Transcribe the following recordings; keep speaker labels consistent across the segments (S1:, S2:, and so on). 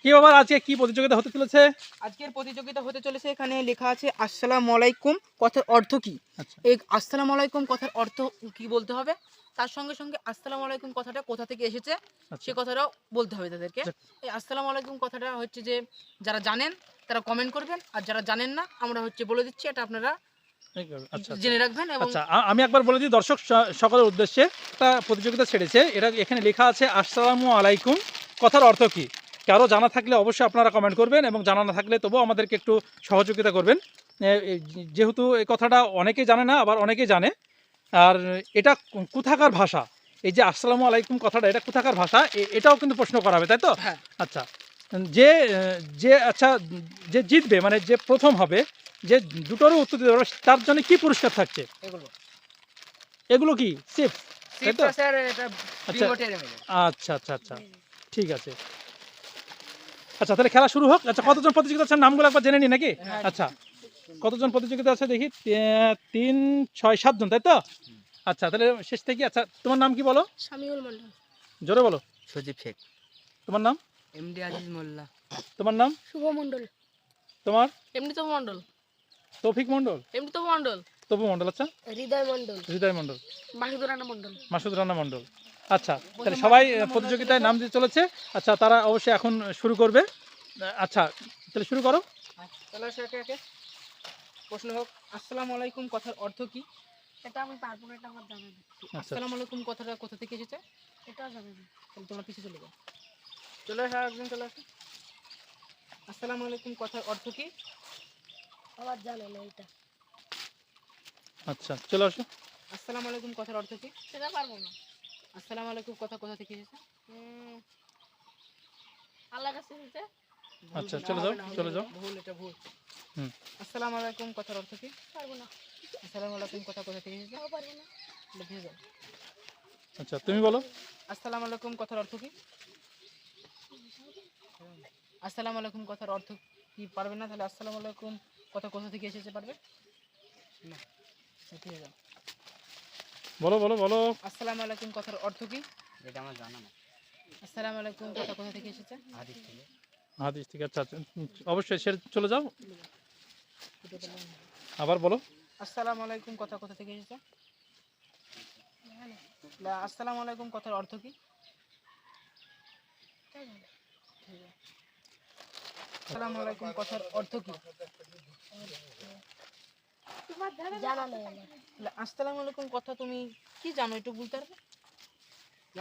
S1: কি বাবা আজকে কি প্রতিযোগিতা হতে চলেছে?
S2: আজকের প্রতিযোগিতা হতে চলেছে, এখানে লেখা আছে আসসালামু আলাইকুম কথার অর্থ কি।
S1: আচ্ছা
S2: এই আসসালামু আলাইকুম কথার অর্থ কি বলতে হবে, তার সঙ্গে সঙ্গে আসসালামু আলাইকুম কথাটা কোথা থেকে এসেছে
S1: আচ্ছা
S2: সে কথাটাও বলতে হবে তাদেরকে।
S1: আচ্ছা,
S2: এই আসসালামু আলাইকুম কথাটা হচ্ছে যে যারা জানেন তারা কমেন্ট করবেন, আর যারা জানেন না আমরা হচ্ছে বলে দিচ্ছি, এটা আপনারা
S1: আচ্ছা
S2: জেনে রাখবেন। এবং
S1: আচ্ছা আমি একবার বলে দিই দর্শক সকলের উদ্দেশ্যে, একটা প্রতিযোগিতা ছেড়েছে, এটা এখানে লেখা আছে আসসালামু আলাইকুম কথার অর্থ কি। কারো জানা থাকলে অবশ্যই আপনারা কমেন্ট করবেন, এবং জানা না থাকলে তবুও আমাদেরকে একটু সহযোগিতা করবেন। যেহেতু এই কথাটা অনেকেই জানে না, আবার অনেকেই জানে। আর এটা কোথাকার ভাষা, এই যে আসসালামু আলাইকুম কথাটা এটা কোথাকার ভাষা, এটাও কিন্তু প্রশ্ন করা হবে, তাই তো?
S2: হ্যাঁ,
S1: আচ্ছা, যে যে আচ্ছা যে জিতবে, মানে যে প্রথম হবে, যে দুটোরও উত্তর দিতে পারবে, তার জন্য কি পুরস্কার থাকছে? এগুলো কি চিপস, তাই তো?
S2: স্যার এটা
S1: আচ্ছা
S2: বিঙ্গো টেরে মেরে।
S1: আচ্ছা আচ্ছা আচ্ছা ঠিক আছে। আচ্ছা তাহলে খেলা শুরু হোক। আচ্ছা কতজন প্রতিযোগিতা আছে নামগুলো একবার জেনে নি নাকি? আচ্ছা কতজন প্রতিযোগিতা আছে দেখি, 3, 6, 7 জন, তাই তো? আচ্ছা তাহলে শেষ থেকে, আচ্ছা তোমার নাম কি বলো?
S3: শামিউল মন্ডল।
S1: জোরে বলো।
S2: সজীব শেখ।
S1: তোমার নাম?
S2: এমডি আজিজ মোল্লা।
S1: তোমার নাম?
S3: শুভ মন্ডল।
S1: তোমার?
S3: এমনি তো মন্ডল।
S1: তৌফিক মন্ডল?
S3: এমনি তো মন্ডল।
S1: তপু মন্ডল। আচ্ছা
S3: হৃদয় মন্ডল।
S1: হৃদয় মন্ডল।
S3: মাহিদুর রানা মন্ডল।
S1: মাসুদ রানা মন্ডল। আচ্ছা তাহলে সবাই প্রতিযোগিতায় নাম দিতে চলেছে। আচ্ছা তারা অবশ্যই এখন শুরু করবে। আচ্ছা তাহলে শুরু করো।
S2: তাহলে একে একে প্রশ্ন হোক। আসসালামু আলাইকুম কথার অর্থ কি?
S3: এটা আমি পারবো না, এটা আমার জানা নেই।
S2: আসসালামু আলাইকুম কথাটা কোথা থেকে এসেছে?
S3: এটাও জানা নেই।
S2: তাহলে তোমরা পিছিয়ে চলে যাও। চলে আসো, একজন চলে আসো। আসসালামু আলাইকুম কথার অর্থ কি?
S3: আমার জানা নেই এটা।
S1: আচ্ছা চলে আসো।
S2: আসসালামু আলাইকুম কথার অর্থ কি?
S3: সেটা পারবো না।
S2: আসসালামু আলাইকুম কথা কোথা থেকে এসেছে?
S3: আল্লাহর কাছে দিতে।
S1: আচ্ছা চলে যাও চলে যাও।
S2: ভুল, এটা ভুল।
S1: হুম।
S2: আসসালামু আলাইকুম কথার অর্থ কি?
S3: পারবো না।
S2: আসসালামু আলাইকুম কথা কোথা থেকে এসেছে?
S3: তাও পারবো না।
S2: তাহলে ভেবে যাও।
S1: আচ্ছা তুমি বলো।
S2: আসসালামু আলাইকুম কথার অর্থ কি? আসসালামু আলাইকুম কথার অর্থ কি পারবে না? তাহলে আসসালামু আলাইকুম কথা কোথা থেকে এসেছে পারবে না? ভেবে যাও।
S1: বলো বলো বলো।
S2: আসসালামু আলাইকুম কথার অর্থ কি?
S4: এটা আমার জানা না।
S2: আসসালামু আলাইকুম কথা কোথা থেকে এসেছে?
S4: হাদিস থেকে।
S1: হাদিস থেকে। আচ্ছা আচ্ছা, অবশ্যই সে চলে যাও। আবার বলো।
S2: আসসালামু আলাইকুম কথা কোথা থেকে এসেছে? আসসালামু আলাইকুম কথার অর্থ কি? আসসালামু আলাইকুম কথার অর্থ কি?
S3: জানা নেই আমার।
S2: তাহলে আসসালামু আলাইকুম কথা তুমি কি জানো একটু বলতে পারবে?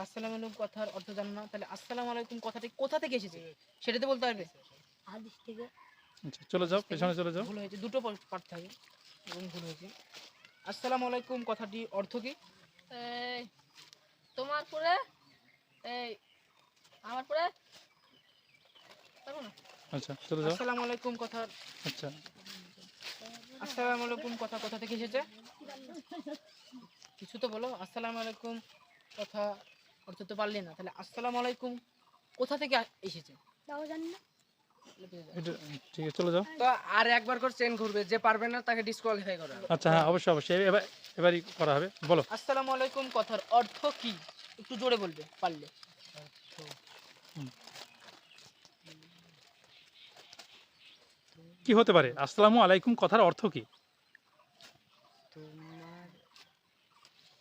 S2: আসসালামু আলাইকুম কথার অর্থ জানো না, তাহলে আসসালামু আলাইকুম কথাটি কোথা থেকে এসেছে সেটাতে বলতে পারবে?
S3: হাদিস থেকে।
S1: আচ্ছা চলে যাও, পেছনে চলে যাও।
S2: ভুল হয়েছে, দুটো পার্ট থাকে এবং ভুল হয়েছে। আসসালামু আলাইকুম কথাটি অর্থ কি?
S3: এই তোমার পরে এই আমার পরে পারবো না।
S1: আচ্ছা চলে যাও।
S2: আসসালামু আলাইকুম কথার
S1: আচ্ছা
S2: আসসালামু আলাইকুম কথা কোথা থেকে এসেছে? কিছু তো বলো। আসসালামু আলাইকুম কথা অর্থ তো পারলে না, তাহলে আসসালামু আলাইকুম কোথা থেকে এসেছে?
S3: তাও জানি না।
S1: এটা ঠিক আছে চলে যাও।
S2: তো আর একবার করে চেন ঘুরবে, যে পারবে না তাকে ডিসকোয়ালিফাই করা হবে।
S1: আচ্ছা হ্যাঁ অবশ্যই অবশ্যই, এবারই করা হবে। বলো।
S2: আসসালামু আলাইকুম কথার অর্থ কি? একটু জোরে বলবে পারলে।
S1: কি হতে পারে আসসালামু আলাইকুম কথার অর্থ কি,
S2: তোমার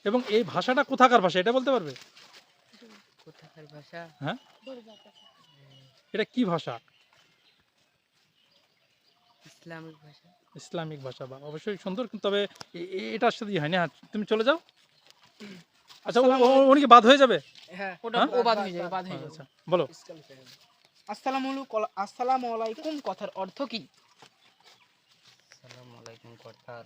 S1: এবং এই ভাষাটা কোথাকার ভাষা এটা বলতে পারবে?
S2: কোথাকার ভাষা?
S1: হ্যাঁ
S3: ধরে যাও কাছে।
S1: এটা কি ভাষা?
S2: ইসলামিক ভাষা।
S1: ইসলামিক ভাষা, বা অবশ্যই সুন্দর, কিন্তু তবে এটার সাথে হয় না। তুমি চলে যাও। আচ্ছা উনি কি বাদ হয়ে যাবে?
S2: হ্যাঁ, ওটা
S1: হ্যাঁ?
S2: ও বাদ হয়ে যাবে, বাদ হয়ে যাবে।
S1: আচ্ছা বলো।
S2: আসসালামু আলাইকুম কথার অর্থ কি?
S4: আসসালামু আলাইকুম কথার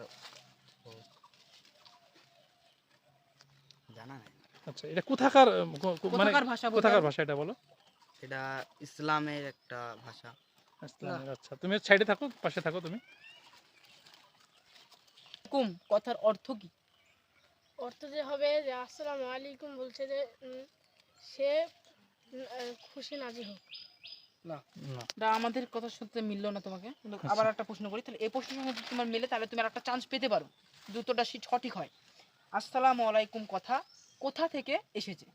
S4: জানা নাই।
S1: আচ্ছা এটা কোথাকার মানে
S2: কোথাকার ভাষা বলতে
S1: কোথাকার
S2: পারবে?
S1: ভাষা এটা বলো।
S4: এটা ইসলামের একটা ভাষা।
S1: ইসলামের। আচ্ছা তুমি সাইডে থাকো, পাশে থাকো তুমি।
S2: কুম কথার অর্থ কি?
S3: অর্থ যে হবে যে আসসালামু আলাইকুম বলছে যে সে খুশি নাজি হোক।
S1: না
S2: এটা আমাদের কথার সাথে মিললো না তোমাকে। কিন্তু আবার একটা প্রশ্ন করি, তাহলে এই প্রশ্নের সঙ্গে যদি তোমার মিলে তাহলে তুমি আর একটা চান্স পেতে পারো, যদি উত্তরটা সঠিক হয়। আসসালামু আলাইকুম কথা কোথা থেকে এসেছে?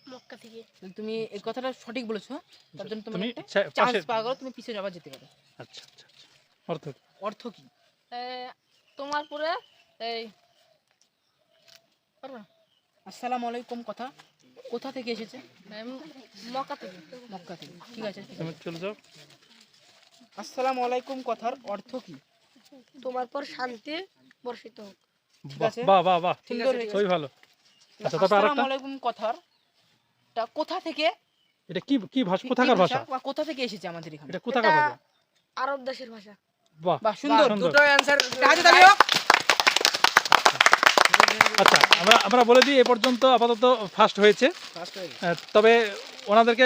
S3: মক্কা থেকে।
S2: তুমি এই কথাটা সঠিক বলেছো, তার জন্য
S1: তুমি
S2: তুমি একটা
S1: পাশে
S2: চান্স পাওয়া গেল, তুমি পিছনে আবার যেতে পারো।
S1: আচ্ছা আচ্ছা আচ্ছা অর্থ কি?
S2: অর্থ কি?
S3: তোমার পরে এই
S2: পারবা না? আসসালামু আলাইকুম কথা কোথা থেকে এসেছে?
S3: মক্কা থেকে।
S2: মক্কা থেকে। ঠিক আছে, ঠিক
S1: তুমি
S2: আছে।
S1: চলে যাও।
S2: আসসালামু আলাইকুম কথার অর্থ কি?
S3: তোমার পর শান্তি বর্ষিত হোক।
S2: ঠিক
S1: বাহ
S2: আছে।
S1: বাহ বাহ বাহ
S2: সুন্দর
S1: খুবই ভালো। আচ্ছা তারপর
S2: আসসালামু
S1: আরেকটা,
S2: আলাইকুম কথার টা কোথা থেকে,
S1: এটা কি কি ভাষা,
S2: কি
S1: কোথাকার ভাষা?
S2: বা কোথা থেকে এসেছে আমাদের এখানে?
S1: এটা কোথাকার
S3: এটা
S1: ভাষা?
S3: আরব দেশের ভাষা।
S1: বাহ
S2: বাহ, সুন্দর।
S1: সুন্দর।
S4: দুটো অ্যানসার
S2: হাতে তালি হোক।
S1: আচ্ছা আমরা বলে দিই এ পর্যন্ত আপাতত ফার্স্ট হয়েছে।
S4: ফার্স্ট হয়ে গেছে।
S1: তবে ওনাদেরকে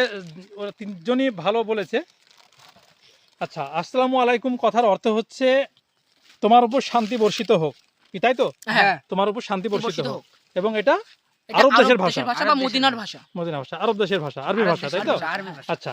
S1: ওরা তিনজনই ভালো বলেছে। আচ্ছা আসসালামু আলাইকুম কথার অর্থ হচ্ছে তোমার উপর শান্তি বর্ষিত হোক, কি তাই তো?
S2: হ্যাঁ,
S1: তোমার উপর শান্তি বর্ষিত
S2: বর্ষিত
S1: হোক।
S2: হোক।
S1: এবং এটা
S2: এটা
S1: আরব দেশের ভাষা,
S2: বা
S4: আরব দেশের
S2: মদিনার ভাষা।
S1: মদিনা ভাষা, আরব দেশের ভাষা, আরবি ভাষা, তাই তো?
S4: আরবি ভাষা।
S1: আচ্ছা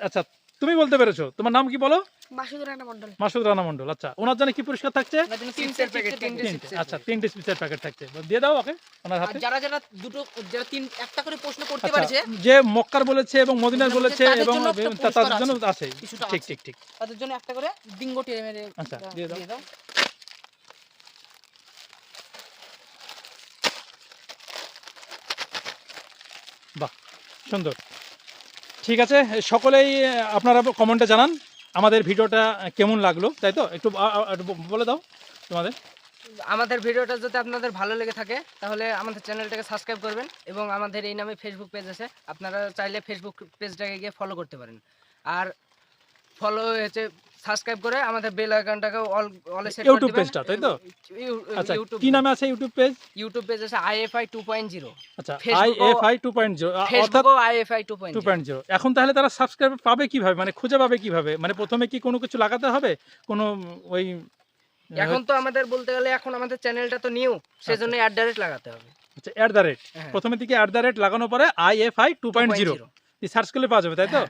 S1: আচ্ছা তুমি বলতে পেরেছো। তোমার নাম কি বলো?
S3: মাসুদ রানা মন্ডল।
S1: মাসুদ রানা মন্ডল। আচ্ছা ওনার জন্য কি পুরস্কার থাকছে?
S2: ওনার জন্য
S4: চিপসের প্যাকেট,
S2: চিপসের
S4: তিনটে
S2: প্যাকেট।
S1: তিনটে। আচ্ছা 3টে চিপসের প্যাকেট থাকছে, দিয়ে দাও ওকে ওনার
S2: আর
S1: হাতে।
S2: যারা যারা দুটো, যারা একটা করে প্রশ্ন করতে
S1: আচ্ছা
S2: পারছে,
S1: যে মক্কার বলেছে এবং মদিনার
S2: মদিনার
S1: বলেছে
S2: তাদের
S1: এবং
S2: জন্য একটা
S1: তাদের
S2: পুরস্কার
S1: জন্য
S2: আছে।
S1: আছে।
S2: কিছুটা
S1: ঠিক
S2: আছে।
S1: ঠিক ঠিক।
S2: তাদের জন্য একটা করে ডিঙ্গো টেনে মেরে
S1: আচ্ছা, দিয়ে দাও।
S2: দাও।
S1: বাহ সুন্দর। ঠিক আছে সকলেই আপনারা কমেন্টে জানান আমাদের ভিডিওটা কেমন লাগলো, তাই তো? একটু একটু বলে দাও তোমাদের।
S4: আমাদের ভিডিওটা যদি আপনাদের ভালো লেগে থাকে তাহলে আমাদের চ্যানেলটাকে সাবস্ক্রাইব করবেন এবং আমাদের এই নামে ফেসবুক পেজ আছে, আপনারা চাইলে ফেসবুক পেজটাকে গিয়ে ফলো করতে পারেন। আর ফলো হচ্ছে সাবস্ক্রাইব করে আমাদের বেল আইকনটাকে অল সেট করে
S1: ইউটিউব
S4: দিবেন।
S1: পেজটা, তাই তো? আচ্ছা
S4: ইউটিউব
S1: কি নামে আছে ইউটিউব পেজ?
S4: ইউটিউব পেজ আছে IFI 2.0,
S1: আচ্ছা
S4: ফেসবুকও-
S1: IFI 2.0 অর্থাৎ
S4: ফেসবুকও IFI 2.0।
S1: 2.0। এখন তাহলে তারা সাবস্ক্রাইব পাবে কিভাবে, মানে খুঁজে পাবে কিভাবে? মানে প্রথমে কি কোনো কিছু লাগাতে হবে, কোনো ওই
S4: এখন তো আমাদের বলতে গেলে এখন আমাদের চ্যানেলটা তো নিউ, সেজন্য @ লাগাতে হবে।
S1: আচ্ছা @
S4: হ্যাঁ।
S1: প্রথমে থেকে @ লাগানোর পরে IFI 2.0 সার্চ করলে পাওয়া যাবে, তাই তো?
S4: হ্যাঁ।